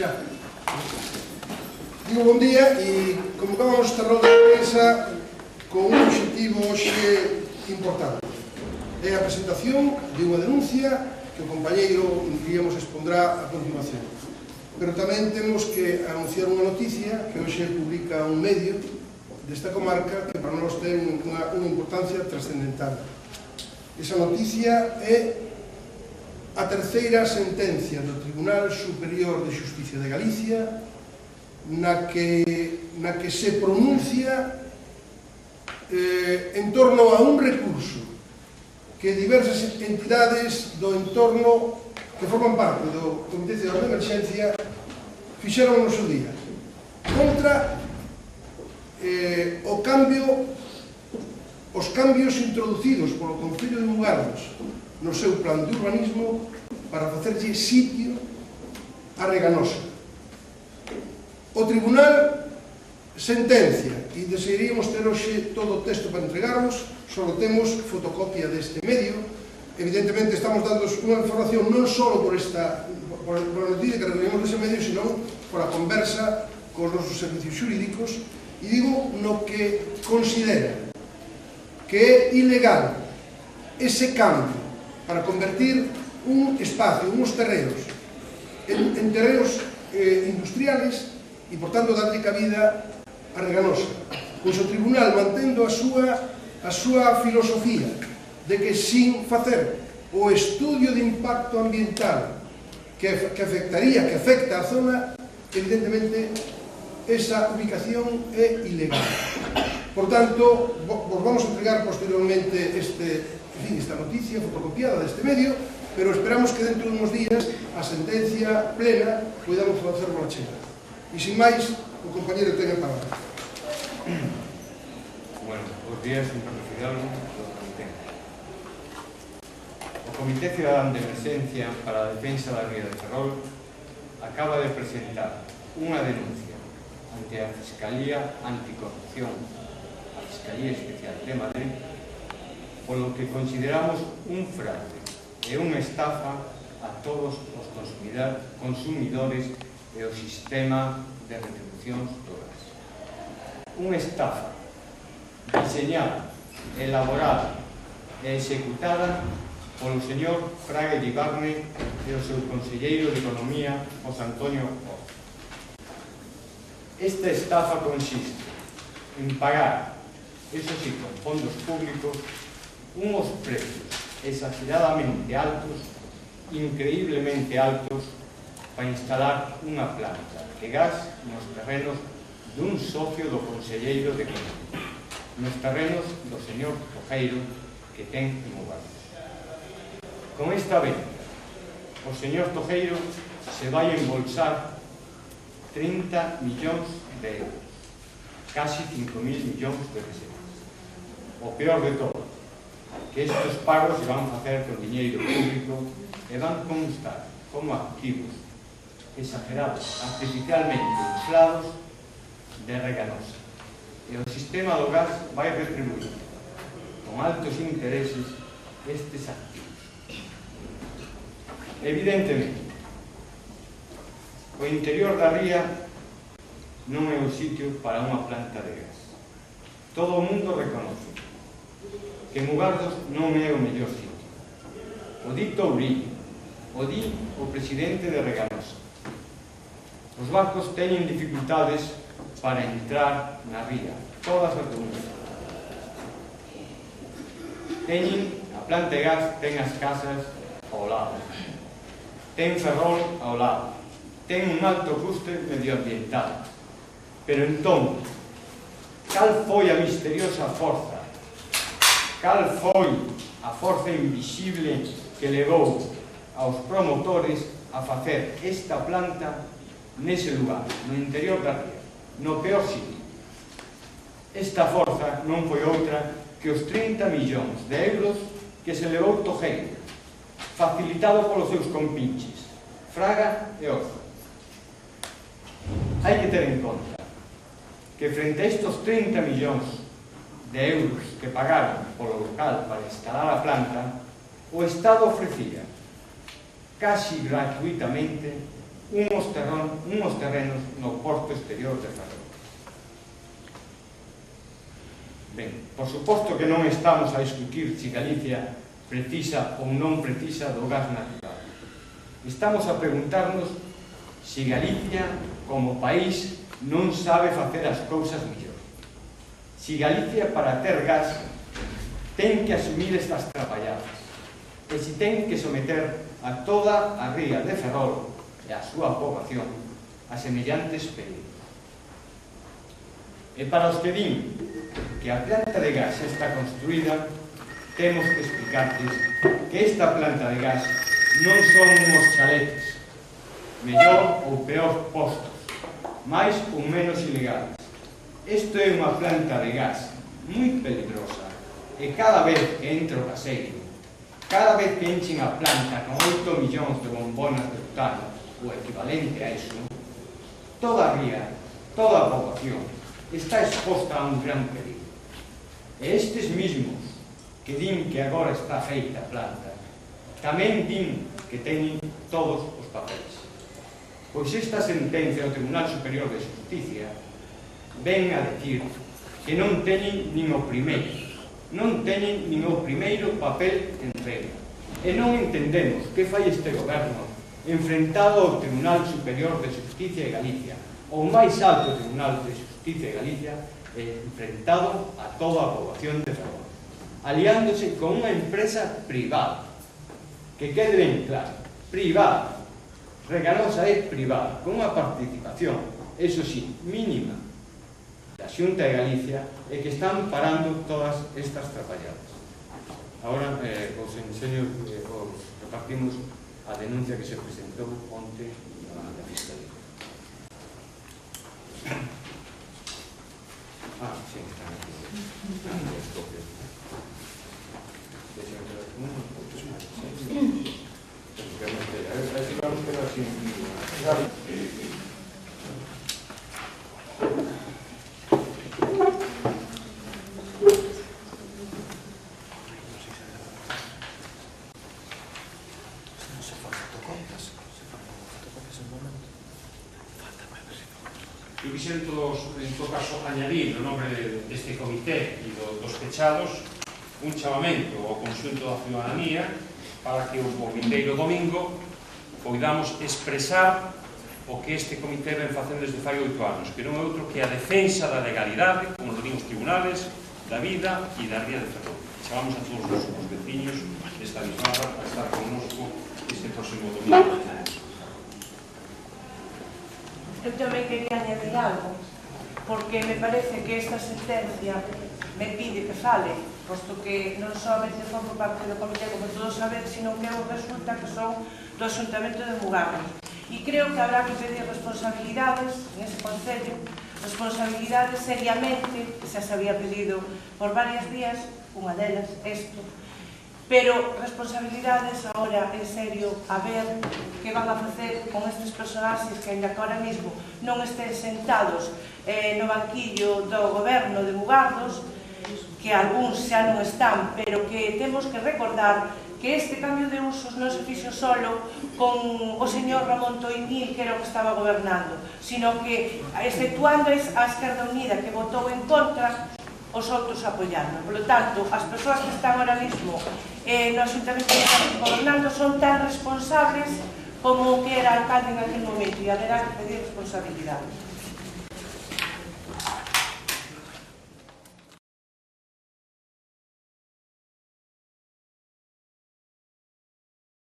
Xa. Digo bon día e convocamos esta rolda de prensa con un objetivo hoxe importante. É a presentación de unha denuncia que o compañeiro, diríamos, expondrá a continuación. Pero tamén temos que anunciar unha noticia que hoxe publica un medio desta comarca que para nós ten unha importancia trascendental. Esa noticia é a terceira sentencia do Tribunal Superior de Xusticia de Galicia na que se pronuncia en torno a un recurso que diversas entidades do entorno que forman parte do Comité Cidadán de Emerxencia fixeron no seu día contra os cambios introducidos polo Concello de Mugardos no seu plan de urbanismo para facerlle sitio a Reganosa. O Tribunal sentencia, e desearíamos ter hoxe todo o texto para entregarvos, só temos fotocopia deste medio. Evidentemente estamos dando unha información non só por a noticia que recibimos dese medio, sino por a conversa cos nosos servicios xurídicos, e digo no que considera que é ilegal ese cambio para convertir un espacio, unhos terrenos en terrenos industriales e, por tanto, darlle cabida a Reganosa. Pois o Tribunal, mantendo a súa filosofía de que sin facer o estudio de impacto ambiental que afecta a zona, evidentemente esa ubicación é ilegal. Por tanto, vos vamos a entregar posteriormente esta noticia fotocopiada deste medio, pero esperamos que dentro de uns días a sentencia plena podamos facer boa chega. E sin máis, o compañero ten a palabra. Bueno, os días en Fidalgo do Comité. O Comité Cidadán de Emerxencia para a Defensa da Ría de Ferrol acaba de presentar unha denuncia ante a Fiscalía Anticorrupción, a Fiscalía Especial de Madrid, polo que consideramos un fraude e unha estafa a todos os consumidores e o sistema de retribucións do gas. Unha estafa diseñada, elaborada e executada polo señor Fraga Iribarne e o seu conselleiro de Economía, José Antonio Oz. Esta estafa consiste en pagar, eso sí, con fondos públicos, unos precios exageradamente altos, increíblemente altos, para instalar unha planta de gas nos terrenos dun socio do conselleiro de Economía, nos terrenos do señor Tojeiro que ten en Mugardos. Con esta venta, o señor Tojeiro se vai embolsar 30 millóns de euros, casi 5.000 millóns de pesetas. O peor de todo, que estes pagos se van facer con diñeiro público e van constar como activos exagerados, artificialmente inflados de Reganosa. E o sistema do gas vai retribuir con altos intereses estes activos. Evidentemente, o interior da ría non é o sitio para unha planta de gas. Todo o mundo reconoce que Mugardos non é o mellor sitio. O di Touriño, o di o presidente de Reganosa. Os barcos teñen dificultades para entrar na ría, todas as dunas. A planta de gas ten as casas ao lado, ten Ferrol ao lado, ten un alto custe medioambiental. Pero entón, cal foi a misteriosa forza? Cal foi a forza invisible que levou aos promotores a facer esta planta nese lugar, no interior da ría, no peor sitio? Esta forza non foi outra que os 30 millóns de euros que se levou Tojeiro, facilitado polos seus compinches, Fraga e Oz. Hai que ter en conta que frente a estos 30 millóns de euros que pagaron polo local para instalar a planta, o Estado ofrecía casi gratuitamente unhos terrenos no porto exterior de Ferrol. Ben, por suposto que non estamos a discutir se Galicia precisa ou non precisa do gas natural. Estamos a preguntarnos se Galicia, como país, non sabe facer as cousas mellor. Se Galicia, para ter gas, ten que asumir estas trapalladas e se ten que someter a toda a ría de Ferrol e a súa poboación a semellantes peligros. E para os que din que a planta de gas está construída, temos que explicarles que esta planta de gas non son uns chaletes, mellor ou peor postos, máis ou menos ilegales. Isto é unha planta de gas moi peligrosa e cada vez que entra o gaseiro, cada vez que enchen a planta con 8 millóns de bombonas de butano, o equivalente a eso, toda a ría, toda a poboación está exposta a un gran peligro. E estes mismos que din que agora está feita a planta tamén din que teñen todos os papeles. Pois esta sentencia do Tribunal Superior de Justicia ven a decir que non teñen nin o primeiro papel en regla. E non entendemos que fai este goberno enfrentado ao Tribunal Superior de Justicia de Galicia, o máis alto Tribunal de Justicia de Galicia, enfrentado a toda a poboación de Ferrol, aliándose con unha empresa privada, que quede ben claro, privada. Reganosa é privada, con unha participación, eso sí, mínima, da Xunta de Galicia, e que están parando todas estas trapalladas. Agora os enseño, os repartimos a denuncia que se presentou onte na Fiscalía. Sí, están aquí. As copias. Vamos a quedar así. Eu quixera, en todo caso, añadir no nombre deste comité e dos pechados un chamamento ao conxunto da ciudadanía para que o vindeiro domingo poidamos expresar o que este comité ven facendo desde fai 8 anos, que non é outro que a defensa da legalidade, como lo din os tribunales, da vida e da ría de Ferrol. Chamamos a todos os veciños desta bisbarra a estar connosco este próximo domingo. Eu tamén quería añadir algo, porque me parece que esta sentencia me pide que fale, posto que non solamente formo parte do comité, como todos saben, sino que resulta que son do Ayuntamento de Mugardos. E creo que habrá que pedir responsabilidades nese concello, responsabilidades seriamente, que xa se había pedido por varias vías, unha delas, isto, pero responsabilidades agora, en serio, a ver que van a facer con estes personaxes que ainda que ahora mesmo non estén sentados no banquillo do goberno de Mugardos, que algúns xa non están, pero que temos que recordar que este cambio de usos non se fixo solo con o señor Ramón Toimil, que era o que estaba gobernando, sino que, exceptuando a Esquerda Unida, que votou en contra, os outros apoiando. Por lo tanto, as persoas que están ahora mismo no Ayuntamento de gobernando son tan responsables como o que era alcalde en aquel momento, e haberá que pedir responsabilidades.